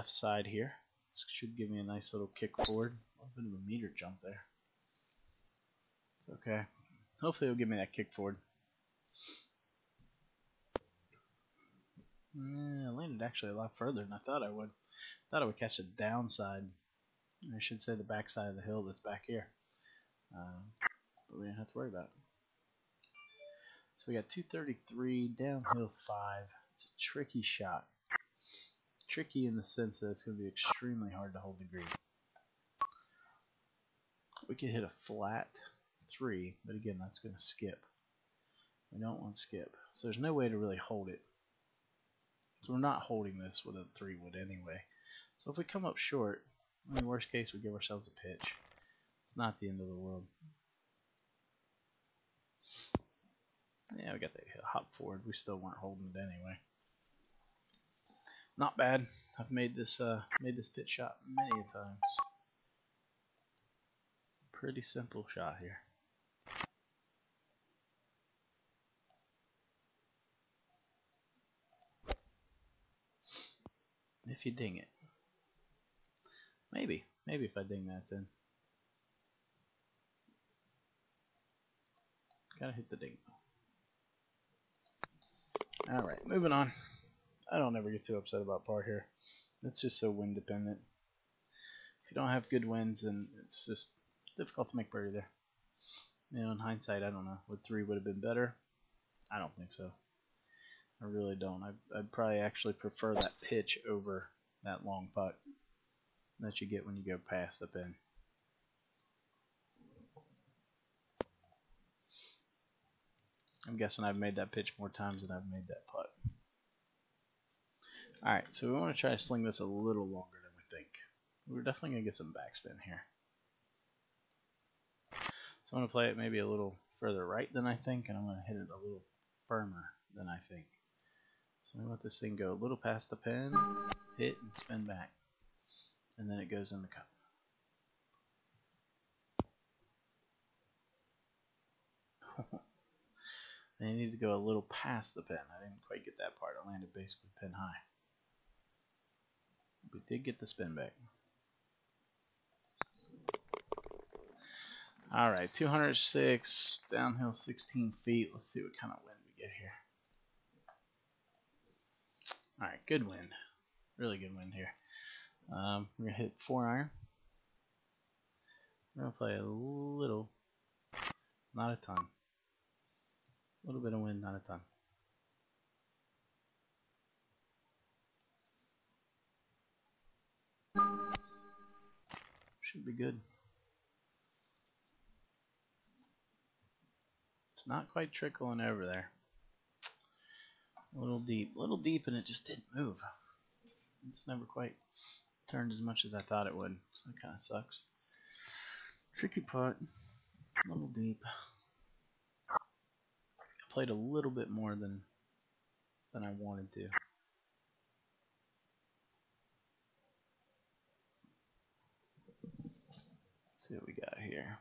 left side here. This should give me a nice little kick forward. A bit of a meter jump there. It's okay. Hopefully it'll give me that kick forward. I landed actually a lot further than I thought I would. I thought I would catch the downside. I should say the backside of the hill that's back here. But we didn't have to worry about it. So we got 233, downhill 5. It's a tricky shot. Tricky in the sense that it's going to be extremely hard to hold the green. We could hit a flat 3, but again, that's going to skip. We don't want to skip. So there's no way to really hold it. So we're not holding this with a 3 wood anyway. So if we come up short, in the worst case, we give ourselves a pitch. It's not the end of the world. Yeah, we got the hop forward. We still weren't holding it anyway. Not bad. I've made this pitch shot many times. Pretty simple shot here. If you ding it. Maybe if I ding that in. Gotta hit the ding though. Alright, moving on. I don't ever get too upset about par here. It's just so wind dependent. If you don't have good winds, then it's just difficult to make birdie there. You know, in hindsight, I don't know. Would 3 would have been better? I don't think so. I really don't. I'd probably actually prefer that pitch over that long putt that you get when you go past the pin. I'm guessing I've made that pitch more times than I've made that putt. Alright, so we want to try to sling this a little longer than we think. We're definitely going to get some backspin here. So I'm going to play it maybe a little further right than I think, and I'm going to hit it a little firmer than I think. So we let this thing go a little past the pin, hit, and spin back. And then it goes in the cup. And you need to go a little past the pin. I didn't quite get that part. I landed basically pin high. We did get the spin back. Alright, 206, downhill 16 feet. Let's see what kind of wind we get here. Alright, good wind. Really good wind here. We're going to hit 4-iron. We're going to play a little, not a ton. A little bit of wind, not a ton. Should be good. It's not quite trickling over there. A little deep, and it just didn't move. It's never quite turned as much as I thought it would, so that kind of sucks. Tricky putt, a little deep. I played a little bit more than I wanted to. Let's see what we got here.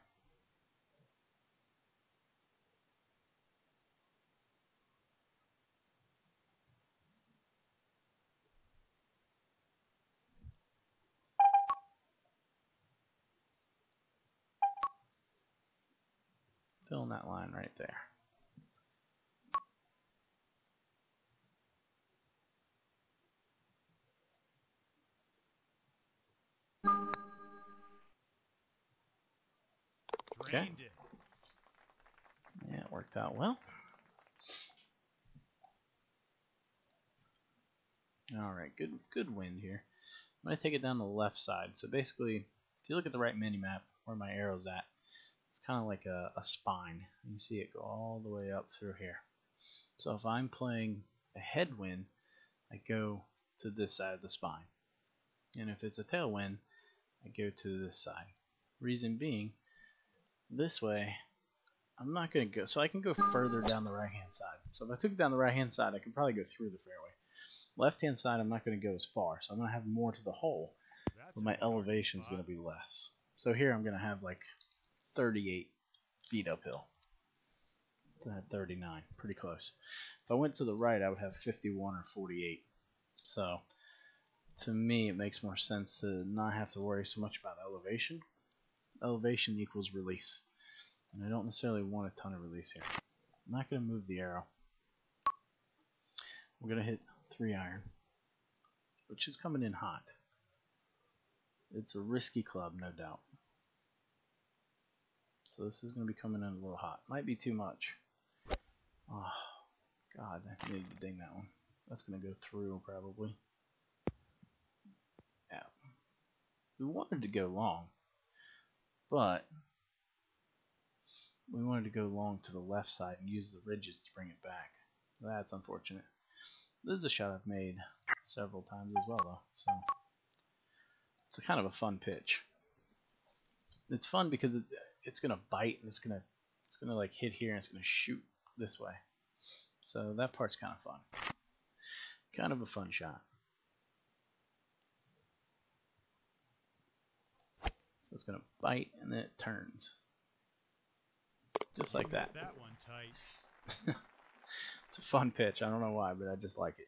Filling that line right there. Okay. Yeah, it worked out well. Alright, good wind here. I'm going to take it down the left side. So basically, if you look at the right mini-map where my arrow's at, it's kind of like a spine. You see it go all the way up through here. So if I'm playing a headwind, I go to this side of the spine. And if it's a tailwind, I go to this side. Reason being, this way, I'm not going to go, so I can go further down the right hand side. So if I took it down the right hand side, I can probably go through the fairway. Left hand side, I'm not going to go as far, so I'm going to have more to the hole, but my elevation is going to be less. So here I'm going to have like 38 feet uphill. I had 39, pretty close. If I went to the right, I would have 51 or 48. So to me it makes more sense to not have to worry so much about elevation. Elevation equals release, and I don't necessarily want a ton of release here. I'm not going to move the arrow. We're going to hit 3 iron, which is coming in hot. It's a risky club, no doubt. So this is going to be coming in a little hot. Might be too much. Oh, God, I need to ding that one. That's going to go through, probably. Yeah. We wanted to go long, but we wanted to go long to the left side and use the ridges to bring it back. That's unfortunate. This is a shot I've made several times as well, though. So it's a kind of a fun pitch. It's fun because it's gonna bite and it's gonna like hit here and it's gonna shoot this way. So that part's kind of fun. Kind of a fun shot. So it's gonna bite and then it turns. Just like that. That one tight. It's a fun pitch. I don't know why, but I just like it.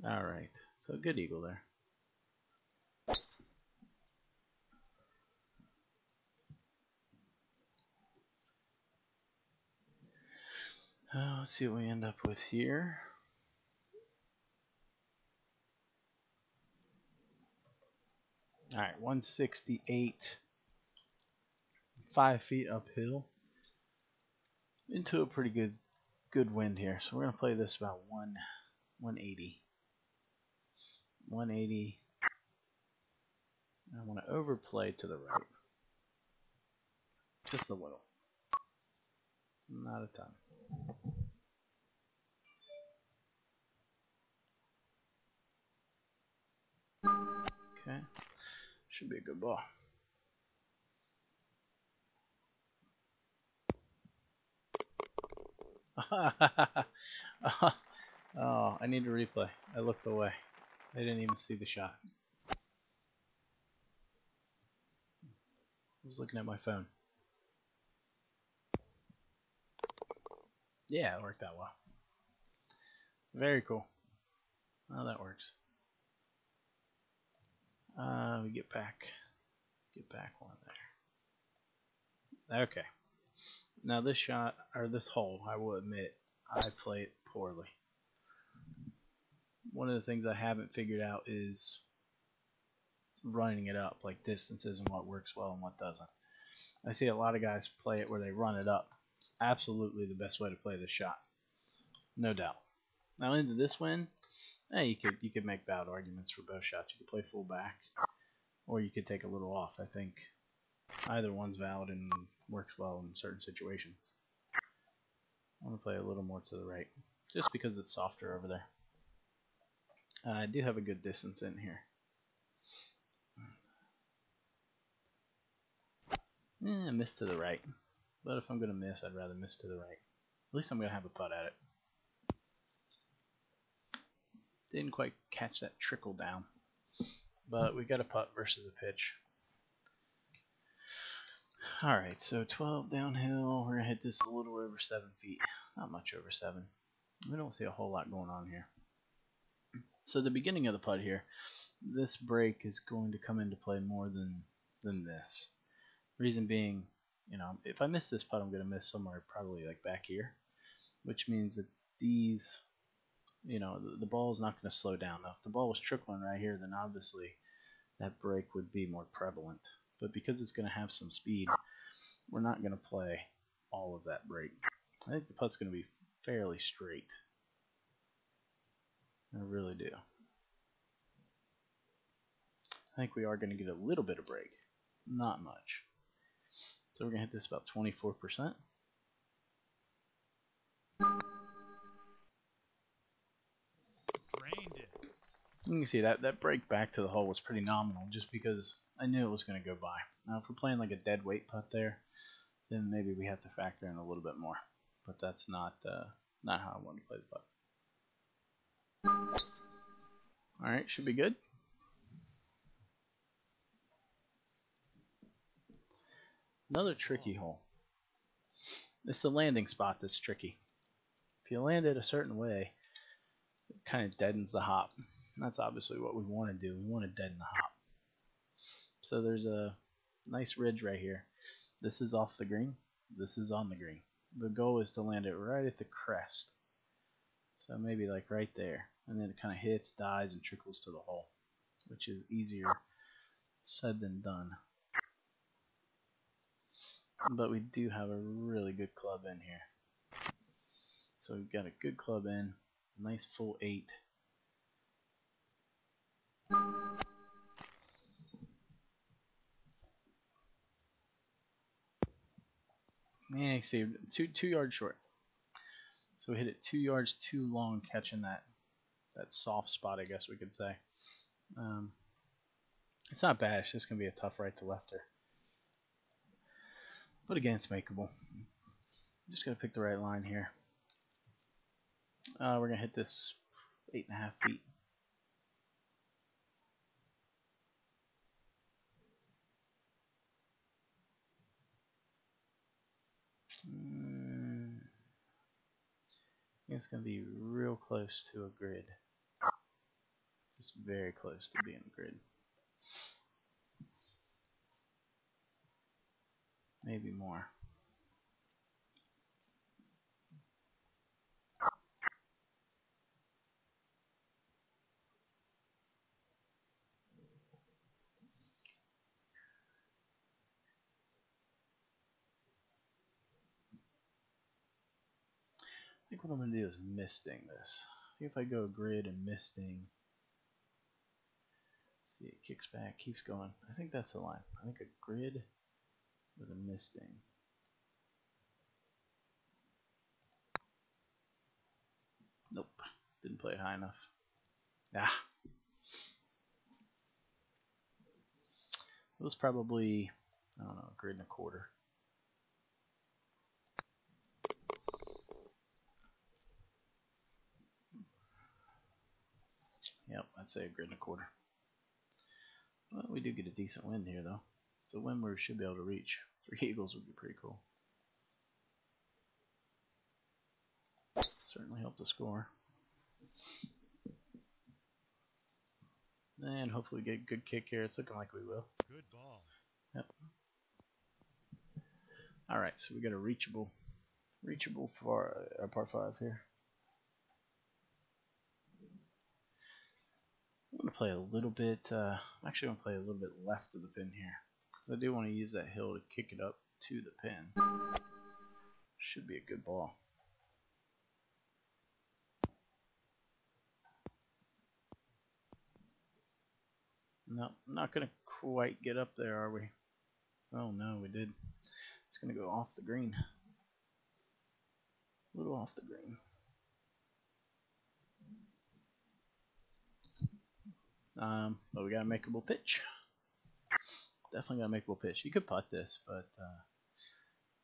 Alright. So good eagle there. Let's see what we end up with here. Alright, 168. 5 feet uphill. Into a pretty good wind here. So we're going to play this about 180. 180. I want to overplay to the right. Just a little. Not a ton. Okay. Should be a good ball. Oh, I need to replay. I looked away. I didn't even see the shot. I was looking at my phone. Yeah, it worked out well. Very cool. Oh, that works. We get back one there. Okay. Now this shot, or this hole, I will admit, I play it poorly. One of the things I haven't figured out is running it up, like distances and what works well and what doesn't. I see a lot of guys play it where they run it up. It's absolutely the best way to play this shot. No doubt. Now into this wind, you could make valid arguments for both shots. You could play full back, or you could take a little off. I think either one's valid and works well in certain situations. I want to play a little more to the right, just because it's softer over there. I do have a good distance in here. I missed to the right. But if I'm going to miss, I'd rather miss to the right. At least I'm going to have a putt at it. Didn't quite catch that trickle down. But we got a putt versus a pitch. Alright, so 12 downhill. We're going to hit this a little over 7 feet. Not much over 7. We don't see a whole lot going on here. So the beginning of the putt here, this break is going to come into play more than this. Reason being, you know, if I miss this putt, I'm going to miss somewhere probably like back here, which means that these, you know, the ball is not going to slow down. Now, if the ball was trickling right here, then obviously that break would be more prevalent. But because it's going to have some speed, we're not going to play all of that break. I think the putt's going to be fairly straight. I really do. I think we are going to get a little bit of break. Not much. So we're going to hit this about 24%. You can see that break back to the hole was pretty nominal just because I knew it was going to go by. Now if we're playing like a dead weight putt there, then maybe we have to factor in a little bit more. But that's not how I want to play the putt. Alright, should be good. Another tricky hole. It's the landing spot that's tricky. If you land it a certain way, It kind of deadens the hop. And that's obviously what we want to do. We want to deaden the hop. So there's a nice ridge right here. This is off the green. This is on the green. The goal is to land it right at the crest. So maybe like right there. And then it kind of hits, dies, and trickles to the hole, which is easier said than done. But we do have a really good club in here. So we've got a good club in, nice full 8. Yeah, you see, two yards short. So we hit it 2 yards too long, catching that soft spot, I guess we could say. It's not bad. It's just gonna be a tough right to lefter. But again, it's makeable. Just gotta pick the right line here. We're gonna hit this 8.5 feet. It's gonna be real close to a grid. Just very close to being a grid. Maybe more. I think what I'm going to do is misting this. See if I go grid and misting. See, it kicks back, keeps going. I think that's the line. I think a grid with a misting. Nope, didn't play it high enough. Ah. It was probably, I don't know, a grid and a quarter. Yep, I'd say a grid and a quarter. Well, we do get a decent wind here, though. It's a wind we should be able to reach. 3 eagles would be pretty cool. Certainly help the score. And hopefully get a good kick here. It's looking like we will. Good ball. Yep. Alright, so we got a reachable for our par 5 here. I'm going to play a little bit, I'm actually going to play a little bit left of the pin here. Because I do want to use that hill to kick it up to the pin. Should be a good ball. No, not going to quite get up there, are we? Oh no, we did. It's going to go off the green. A little off the green. But we got a makeable pitch. Definitely got a makeable pitch. You could putt this, but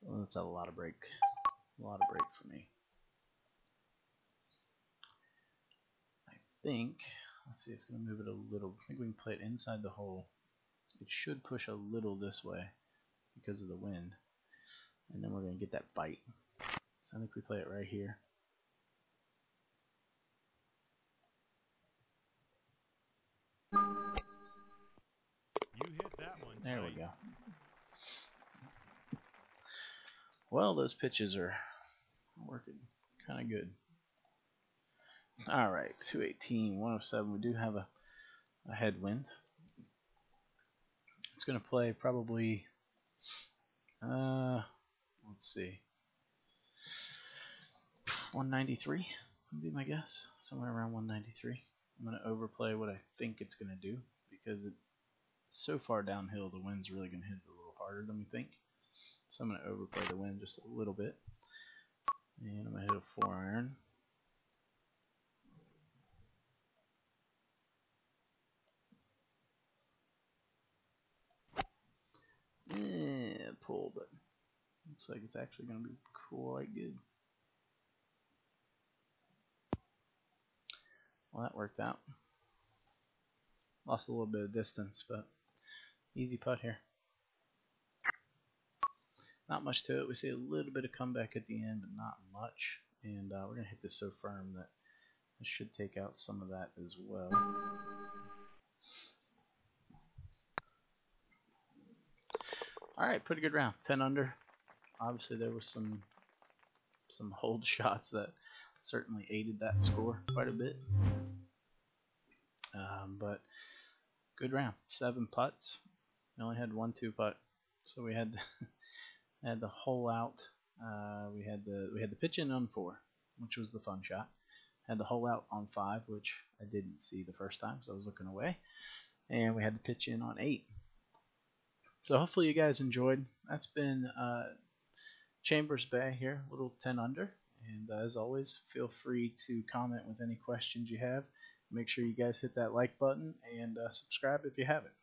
well, that's a lot of break. A lot of break for me. I think, let's see, it's going to move it a little. I think we can play it inside the hole. It should push a little this way because of the wind. And then we're going to get that bite. So I think we play it right here. You hit that one. There we go. Well, those pitches are working kind of good. Alright, 218, 107. We do have a headwind. It's going to play probably, let's see, 193 would be my guess. Somewhere around 193. I'm going to overplay what I think it's going to do because it's so far downhill, the wind's really going to hit it a little harder than we think. So I'm going to overplay the wind just a little bit. And I'm going to hit a 4-iron. Yeah, pull, but looks like it's actually going to be quite good. Well, that worked out. Lost a little bit of distance, but easy putt here. Not much to it. We see a little bit of comeback at the end, but not much. And we're going to hit this so firm that This should take out some of that as well. Alright, pretty good round. 10 under. Obviously there was some hold shots that certainly aided that score quite a bit. But good round. 7 putts. We only had 1 2-putt. So we had the hole out. We had the pitch in on 4, which was the fun shot. Had the hole out on 5, which I didn't see the first time, so I was looking away. And we had the pitch in on 8. So hopefully you guys enjoyed. That's been Chambers Bay here, little 10 under. And as always, feel free to comment with any questions you have. Make sure you guys hit that like button and subscribe if you haven't.